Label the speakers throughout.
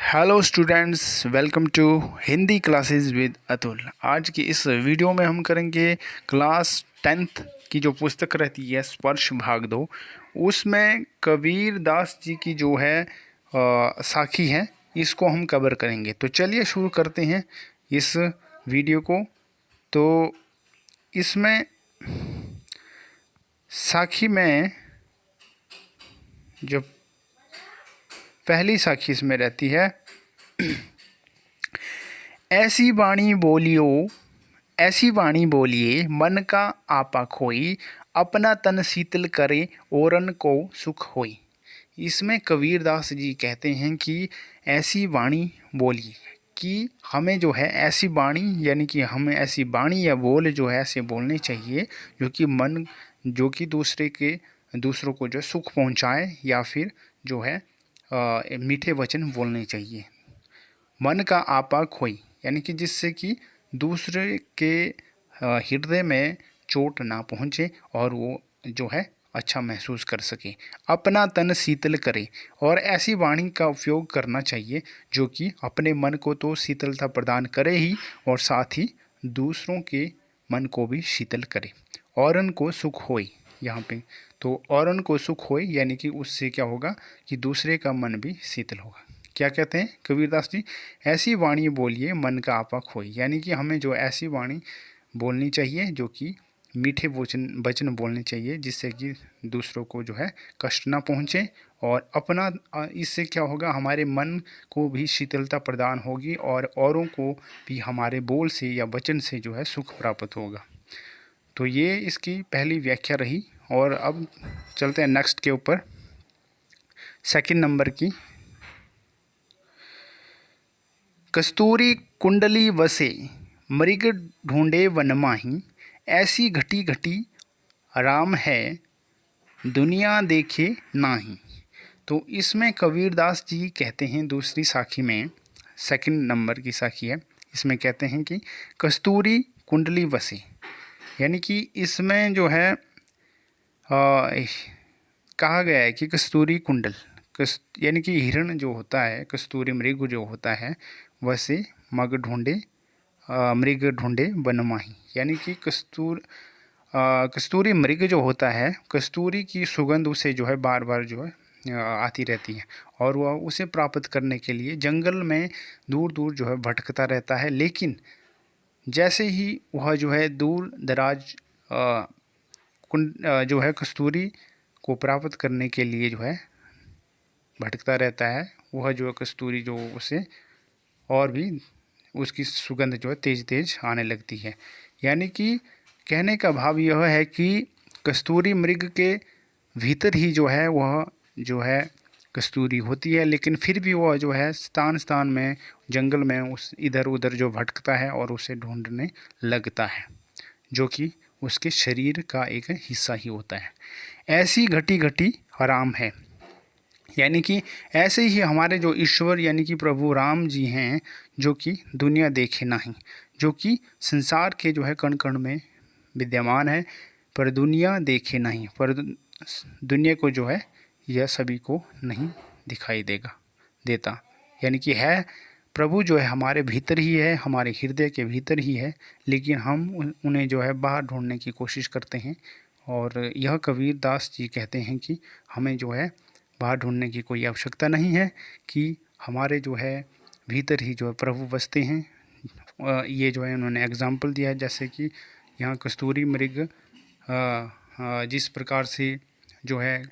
Speaker 1: Hello students, welcome to Hindi classes with Atul. आज की इस वीडियो में हम करेंगे क्लास 10th की जो पुस्तक रहती है स्पर्श भाग 2, उसमें कबीर दास जी की जो है साखी है, इसको हम कवर करेंगे। तो चलिए शुरू करते हैं इस वीडियो को। तो इसमें साखी में जो पहली साखी इसमें रहती है, ऐसी वाणी बोलियो, ऐसी वाणी बोलिए मन का आपा खोई, अपना तन शीतल करे औरन को सुख होई। इसमें कबीरदास जी कहते हैं कि ऐसी वाणी बोलिए, कि हमें जो है ऐसी वाणी यानी कि हमें ऐसी वाणी या बोल जो है ऐसे बोलने चाहिए जो कि दूसरों को जो सुख पहुंचाए, या फिर जो है मीठे वचन बोलने चाहिए। मन का आपा खोई यानी कि जिससे कि दूसरे के हृदय में चोट ना पहुँचे और वो जो है अच्छा महसूस कर सके। अपना तन शीतल करे, और ऐसी वाणी का उपयोग करना चाहिए जो कि अपने मन को तो शीतलता प्रदान करे ही, और साथ ही दूसरों के मन को भी शीतल करे। औरन को सुख होई, यहाँ पे तो औरन को सुख होई यानी कि उससे क्या होगा कि दूसरे का मन भी शीतल होगा। क्या कहते हैं कबीरदास जी? ऐसी वाणी बोलिए मन का आपा खोई, यानी कि हमें जो ऐसी वाणी बोलनी चाहिए जो कि मीठे वचन बोलने चाहिए, जिससे कि दूसरों को जो है कष्ट ना पहुँचे, और इससे क्या होगा, हमारे मन को भी शीतलता प्रदान होगी और औरों को भी हमारे बोल से या वचन से जो है सुख प्राप्त होगा। तो ये इसकी पहली व्याख्या रही। और अब चलते हैं नेक्स्ट के ऊपर, सेकंड नंबर की। कस्तूरी कुंडली वसे, मृग ढूंढे वन माही, ऐसी घटी घटी राम है, दुनिया देखे नाही। तो इसमें कबीरदास जी कहते हैं, दूसरी साखी में, सेकंड नंबर की साखी है, इसमें कहते हैं कि कस्तूरी कुंडली वसे, यानी कि इसमें जो है कहा गया है कि कस्तूरी कुंडल यानी कि हिरण जो होता है, कस्तूरी मृग जो होता है, वैसे मृग ढूंढे वन माही, यानी कि कस्तूरी मृग जो होता है, कस्तूरी की सुगंध उसे जो है बार बार जो है आती रहती है, और वह उसे प्राप्त करने के लिए जंगल में दूर दूर जो है भटकता रहता है। लेकिन जैसे ही वह जो है दूर दराज जो है कस्तूरी को प्राप्त करने के लिए जो है भटकता रहता है, वह जो है कस्तूरी जो उसे और भी उसकी सुगंध जो है तेज तेज आने लगती है। यानी कि कहने का भाव यह है कि कस्तूरी मृग के भीतर ही जो है वह जो है कस्तूरी होती है, लेकिन फिर भी वह जो है स्थान स्थान में जंगल में उस इधर उधर जो भटकता है और उसे ढूंढने लगता है, जो कि उसके शरीर का एक हिस्सा ही होता है। ऐसी घटी घटी आराम है, यानी कि ऐसे ही हमारे जो ईश्वर यानी कि प्रभु राम जी हैं, जो कि दुनिया देखे नहीं, जो कि संसार के जो है कण कण में विद्यमान है, पर दुनिया देखे नहीं, पर दुनिया को जो है यह सभी को नहीं दिखाई देता। यानी कि है प्रभु जो है हमारे भीतर ही है, हमारे हृदय के भीतर ही है, लेकिन हम उन्हें जो है बाहर ढूंढने की कोशिश करते हैं। और यह कबीरदास जी कहते हैं कि हमें जो है बाहर ढूंढने की कोई आवश्यकता नहीं है, कि हमारे जो है भीतर ही जो है प्रभु बसते हैं। ये जो है उन्होंने एग्जाम्पल दिया है, जैसे कि यहाँ कस्तूरी मृग जिस प्रकार से जो है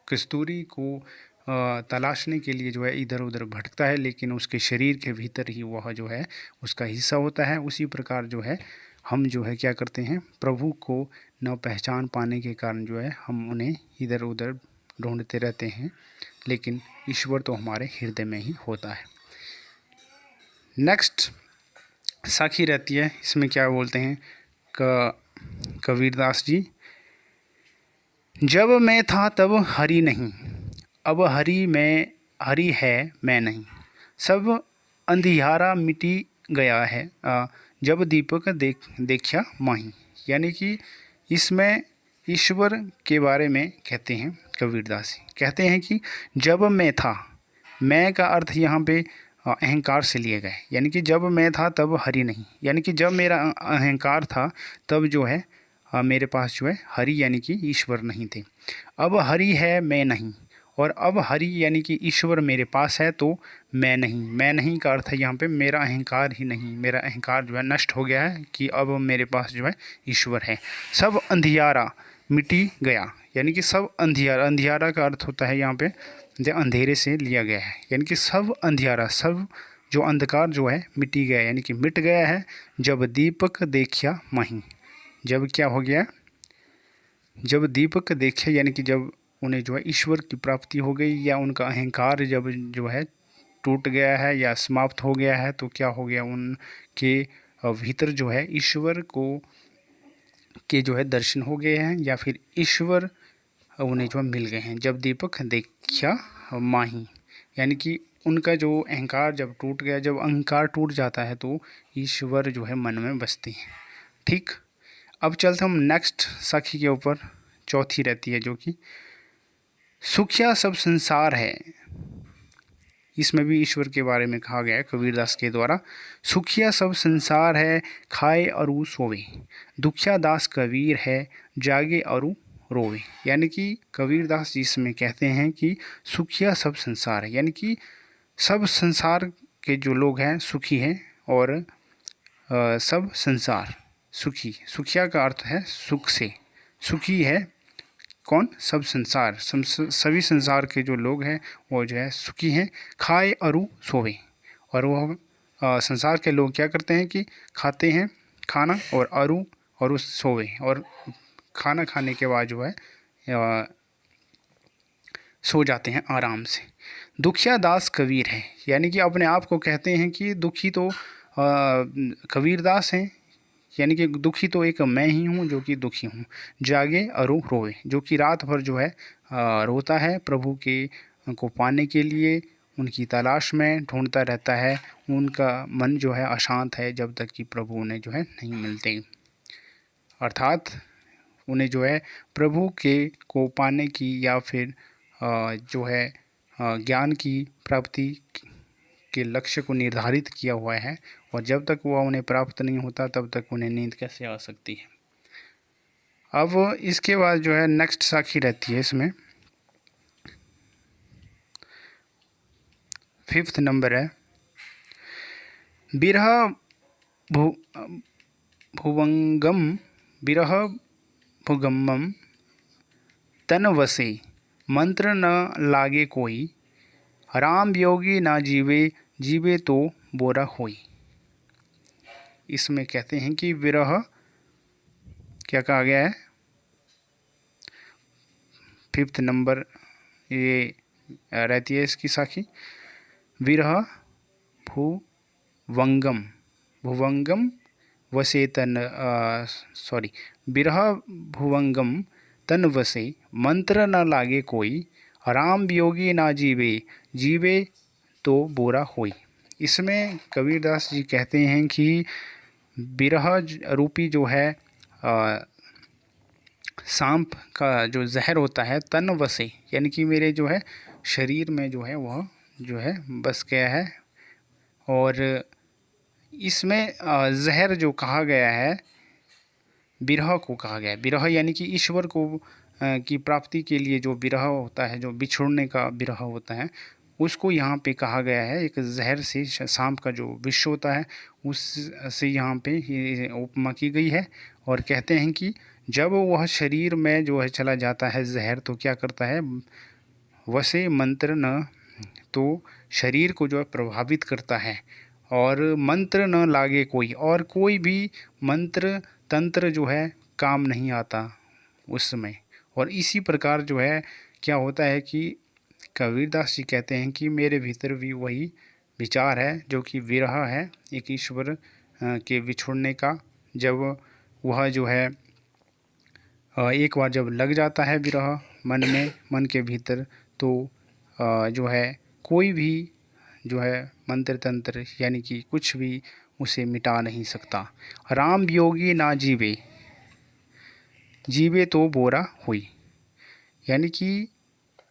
Speaker 1: कस्तूरी को तलाशने के लिए जो है इधर उधर भटकता है, लेकिन उसके शरीर के भीतर ही वह जो है उसका हिस्सा होता है। उसी प्रकार जो है हम जो है क्या करते हैं, प्रभु को न पहचान पाने के कारण जो है हम उन्हें इधर उधर ढूंढते रहते हैं, लेकिन ईश्वर तो हमारे हृदय में ही होता है। नेक्स्ट साखी रहती है, इसमें क्या बोलते हैं कबीरदास जी? जब मैं था तब हरि नहीं, अब हरि है मैं नहीं, सब अंधियारा मिटी गया है, जब दीपक देखा माही। यानी कि इसमें ईश्वर के बारे में कहते हैं कबीरदास जी, कहते हैं कि जब मैं था मैं का अर्थ यहाँ पे अहंकार से लिए गए, यानी कि जब मैं था तब हरि नहीं, यानी कि जब मेरा अहंकार था तब जो है मेरे पास जो है हरि यानी कि ईश्वर नहीं थे। अब हरि है, मैं नहीं, और अब हरि यानी कि ईश्वर मेरे पास है तो मैं नहीं। मैं नहीं का अर्थ है यहाँ पे मेरा अहंकार ही नहीं, मेरा अहंकार जो है नष्ट हो गया है कि अब मेरे पास जो है ईश्वर है। सब अंधियारा मिटी गया, यानी कि सब अंधियारा, अंधियारा का अर्थ होता है यहाँ पे जो अंधेरे से लिया गया है, यानी कि सब अंधियारा, सब जो अंधकार जो है मिटी गया, यानी कि मिट गया है। जब दीपक देखिया माही, जब क्या हो गया, जब दीपक देखे, यानी कि जब उन्हें जो है ईश्वर की प्राप्ति हो गई, या उनका अहंकार जब जो है टूट गया है या समाप्त हो गया है, तो क्या हो गया, उनके भीतर जो है ईश्वर को के जो है दर्शन हो गए हैं, या फिर ईश्वर उन्हें जो मिल गए हैं। जब दीपक देखा माही, यानी कि उनका जो अहंकार जब टूट गया, जब अहंकार टूट जाता है तो ईश्वर जो है मन में बसते हैं। ठीक, अब चलते हम नेक्स्ट साखी के ऊपर, चौथी रहती है जो कि सुखिया सब संसार है। इसमें भी ईश्वर के बारे में कहा गया है कबीरदास के द्वारा। सुखिया सब संसार है, खाए अरु सोवे, दुखिया दास कबीर है, जागे अरु रोवे। यानी कि कबीरदास जी इसमें कहते हैं कि सुखिया सब संसार है, यानी कि सब संसार के जो लोग हैं सुखी हैं, और सब संसार सुखी। सुखिया का अर्थ है सुख से, सुखी है कौन, सब संसार, सभी संसार के जो लोग हैं वो जो है सुखी हैं। खाए अरु सोवे, और वो संसार के लोग क्या करते हैं कि खाते हैं खाना, और अरु सोवे, और खाना खाने के बाद जो है सो जाते हैं आराम से। दुखिया दास कबीर है, यानी कि अपने आप को कहते हैं कि दुखी तो कबीरदास हैं, यानी कि दुखी तो एक मैं ही हूँ जो कि दुखी हूँ। जागे अरु रोवे, जो कि रात भर जो है रोता है प्रभु के को पाने के लिए, उनकी तलाश में ढूंढता रहता है। उनका मन जो है अशांत है जब तक कि प्रभु उन्हें जो है नहीं मिलते, अर्थात उन्हें जो है प्रभु के को पाने की, या फिर जो है ज्ञान की प्राप्ति के लक्ष्य को निर्धारित किया हुआ है, और जब तक वह उन्हें प्राप्त नहीं होता तब तक उन्हें नींद कैसे आ सकती है। अब इसके बाद जो है नेक्स्ट साखी रहती है, इसमें 5th नंबर है, बिरह भुवंगम, बिरह भुगम्मम तन वसे, मंत्र न लागे कोई, राम योगी ना जीवे, जीवे तो बोरा होई। इसमें कहते हैं कि विरह क्या कहा गया है, 5th नंबर ये रहती है इसकी साखी। विरह भुवंगम, भुवंगम वसेतन, सॉरी, बिरह भुवंगम तन वसे, मंत्र न लागे कोई, राम वियोगी ना जीवे, जीवे तो बोरा होई। इसमें कबीरदास जी कहते हैं कि बिरह रूपी जो है सांप का जो जहर होता है, तन वसे, यानी कि मेरे जो है शरीर में जो है वह जो है बस गया है। और इसमें जहर जो कहा गया है, बिरह को कहा गया है। बिरह यानी कि ईश्वर को की प्राप्ति के लिए जो बिरह होता है, जो बिछोड़ने का बिरह होता है, उसको यहाँ पे कहा गया है। एक जहर से, सांप का जो विष होता है उससे यहाँ पे उपमा की गई है। और कहते हैं कि जब वह शरीर में जो है चला जाता है जहर, तो क्या करता है, वसे मंत्र न, तो शरीर को जो है प्रभावित करता है, और मंत्र न लागे कोई, और कोई भी मंत्र तंत्र जो है काम नहीं आता उस समय। और इसी प्रकार जो है क्या होता है कि कबीरदास जी कहते हैं कि मेरे भीतर भी वही विचार है जो कि विरह है, एक ईश्वर के बिछुड़ने का। जब वह जो है एक बार जब लग जाता है विरह मन में, मन के भीतर, तो जो है कोई भी जो है मंत्र तंत्र यानी कि कुछ भी उसे मिटा नहीं सकता। राम वियोगी ना जीवे, जीवे तो बोरा हुई, यानी कि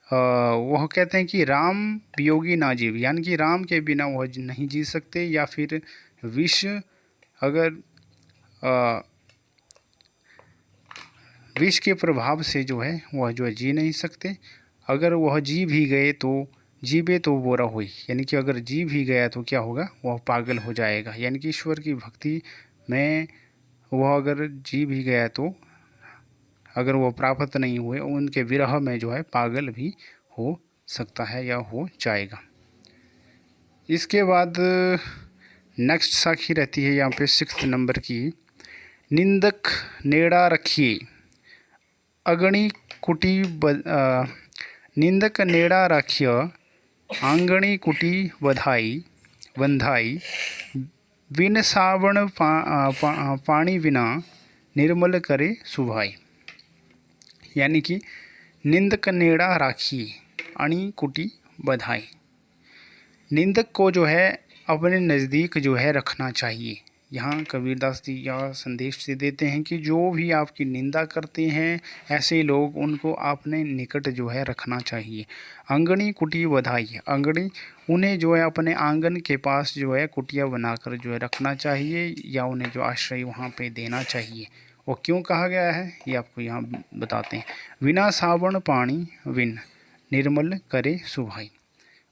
Speaker 1: वह कहते हैं कि राम वियोगी ना जीव, यानी कि राम के बिना वह नहीं जी सकते, या फिर विष अगर विष के प्रभाव से जो है वह जो है जी नहीं सकते। अगर वह जी भी गए तो जीवे तो बोरा हुई, यानी कि अगर जी भी गया तो क्या होगा, वह पागल हो जाएगा। यानी कि ईश्वर की भक्ति में वह अगर जी भी गया तो अगर वो प्राप्त नहीं हुए, उनके विरह में जो है पागल भी हो सकता है या हो जाएगा। इसके बाद नेक्स्ट साखी रहती है यहाँ पे 6 नंबर की, निंदक नेड़ा रखिए अगणी कुटी निंदक नेड़ा राखिय आंगणी कुटी बंधाई बिन सावण पानी बिना निर्मल करे सुभाई। यानी कि निंदक नेड़ा राखिए अणी कुटी बधाई, निंदक को जो है अपने नज़दीक जो है रखना चाहिए। यहाँ कबीरदास जी यह संदेश से देते हैं कि जो भी आपकी निंदा करते हैं ऐसे लोग, उनको आपने निकट जो है रखना चाहिए। अंगनी कुटी बधाई, अंगनी उन्हें जो है अपने आंगन के पास जो है कुटिया बनाकर जो है रखना चाहिए, या उन्हें जो आश्रय वहाँ पे देना चाहिए। वो क्यों कहा गया है ये आपको यहाँ बताते हैं। बिना सावन पानी बिन निर्मल करे सुभाई,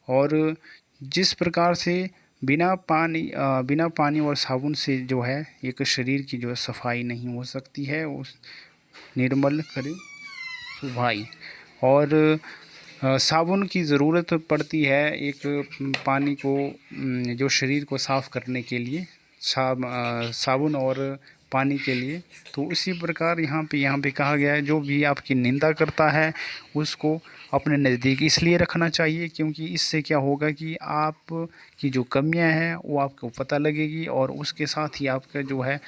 Speaker 1: और जिस प्रकार से बिना पानी और साबुन से जो है एक शरीर की जो है सफाई नहीं हो सकती है, उस निर्मल करे सुभाई। और साबुन की ज़रूरत पड़ती है एक पानी को जो शरीर को साफ़ करने के लिए, साबुन और पानी के लिए। तो उसी प्रकार यहाँ पे कहा गया है, जो भी आपकी निंदा करता है उसको अपने नज़दीक इसलिए रखना चाहिए क्योंकि इससे क्या होगा कि आप की जो कमियां हैं वो आपको पता लगेगी, और उसके साथ ही आपका जो है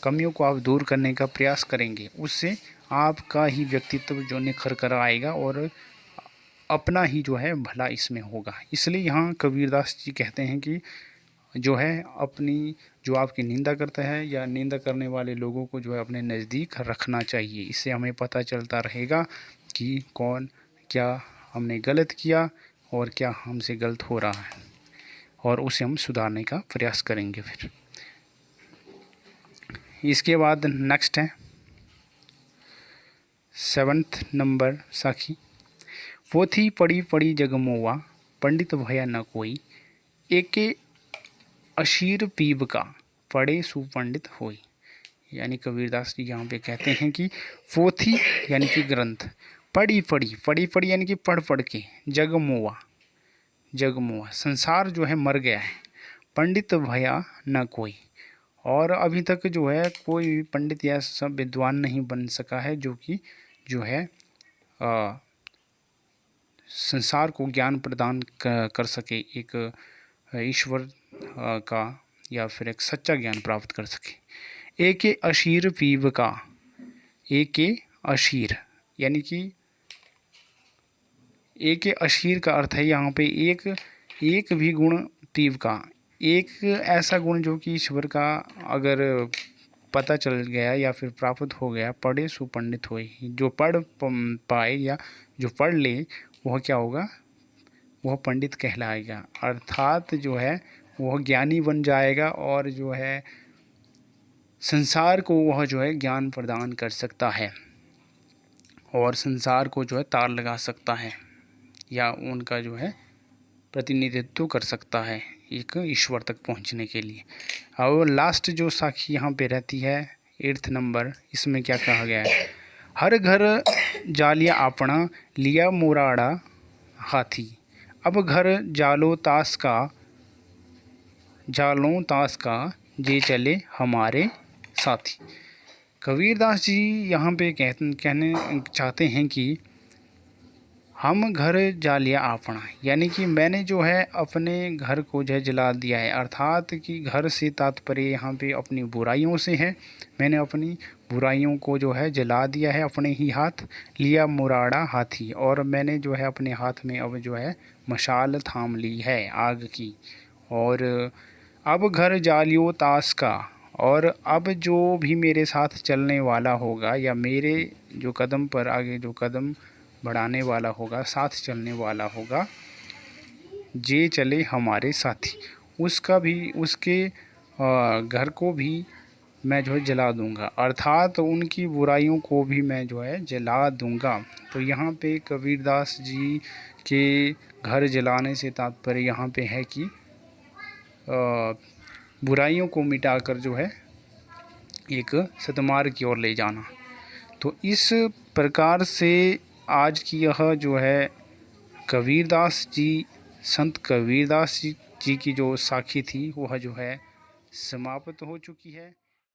Speaker 1: कमियों को आप दूर करने का प्रयास करेंगे। उससे आपका ही व्यक्तित्व जो निखर कर आएगा और अपना ही जो है भला इसमें होगा। इसलिए यहाँ कबीरदास जी कहते हैं कि जो है अपनी जो आपकी निंदा करता है या निंदा करने वाले लोगों को जो है अपने नज़दीक रखना चाहिए। इससे हमें पता चलता रहेगा कि कौन क्या हमने गलत किया और क्या हमसे गलत हो रहा है, और उसे हम सुधारने का प्रयास करेंगे। फिर इसके बाद नेक्स्ट है 7th नंबर साखी, पोथी पड़ी पड़ी जगमोआ पंडित भया न कोई, एके अशीर पीब का पढ़े सुपंडित होई। यानी कबीरदास जी यहाँ पे कहते हैं कि पोथी यानी कि ग्रंथ, पढ़ी यानी कि पढ़ के, जगमुआ संसार जो है मर गया है, पंडित भया न कोई, और अभी तक जो है कोई भी पंडित या सब विद्वान नहीं बन सका है जो कि जो है संसार को ज्ञान प्रदान कर सके, एक ईश्वर का या फिर एक सच्चा ज्ञान प्राप्त कर सके। एके अशीर पीव का, एके अशीर यानी कि एके अशीर का अर्थ है यहाँ पे एक भी गुण, पीव का एक ऐसा गुण जो कि ईश्वर का अगर पता चल गया या फिर प्राप्त हो गया, पढ़े सुपंडित होए, जो पढ़ पाए या जो पढ़ ले वह क्या होगा, वह पंडित कहलाएगा। अर्थात जो है वह ज्ञानी बन जाएगा और जो है संसार को वह जो है ज्ञान प्रदान कर सकता है और संसार को जो है तार लगा सकता है या उनका जो है प्रतिनिधित्व कर सकता है एक ईश्वर तक पहुंचने के लिए। और लास्ट जो साखी यहाँ पे रहती है 8th नंबर, इसमें क्या कहा गया है, हर घर जालिया आपना लिया मोराड़ा हाथी, अब घर जालों ताश का जे चले हमारे साथी। कबीरदास जी यहाँ पे कहने चाहते हैं कि हम घर जालिया आपना, यानी कि मैंने जो है अपने घर को जो है जला दिया है, अर्थात कि घर से तात्पर्य यहाँ पे अपनी बुराइयों से है। मैंने अपनी बुराइयों को जो है जला दिया है अपने ही हाथ, लिया मुराड़ा हाथी, और मैंने जो है अपने हाथ में अब जो है मशाल थाम ली है आग की। और अब घर जालियो ताश का, और अब जो भी मेरे साथ चलने वाला होगा या मेरे जो कदम पर आगे जो कदम बढ़ाने वाला होगा, साथ चलने वाला होगा, जे चले हमारे साथी, उसका भी, उसके घर को भी मैं जो है जला दूंगा, अर्थात उनकी बुराइयों को भी मैं जो है जला दूंगा। तो यहाँ पे कबीरदास जी के घर जलाने से तात्पर्य यहाँ पे है कि बुराइयों को मिटाकर जो है एक सतमार्ग की ओर ले जाना। तो इस प्रकार से आज की यह जो है कबीरदास जी, संत कबीरदास जी की जो साखी थी वह जो है समाप्त हो चुकी है।